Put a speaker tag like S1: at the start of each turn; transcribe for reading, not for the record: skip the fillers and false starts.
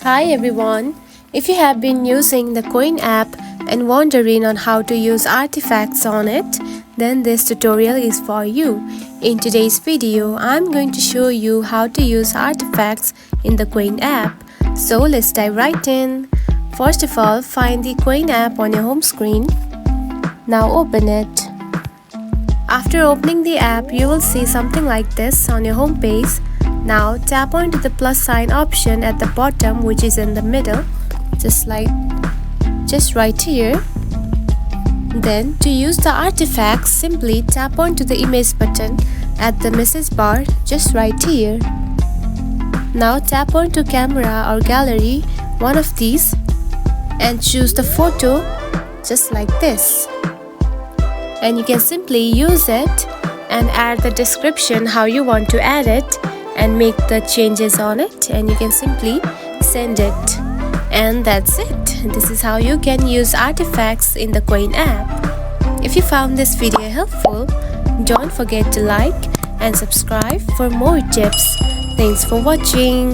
S1: Hi everyone! If you have been using the Qwen app and wondering on how to use artifacts on it, then this tutorial is for you. In today's video, I'm going to show you how to use artifacts in the Qwen app. So let's dive right in. First of all, find the Qwen app on your home screen. Now open it. After opening the app, you will see something like this on your home page. Now tap onto the plus sign option at the bottom, which is in the middle, just right here. Then to use the artifacts, simply tap onto the image button at the message bar, just right here. Now tap onto camera or gallery, one of these, and choose the photo just like this. And you can simply use it and add the description how you want to add it and make the changes on it, and you can simply send it. And that's it. This is how you can use artifacts in the Qwen app. If you found this video helpful, don't forget to like and subscribe for more tips. Thanks for watching.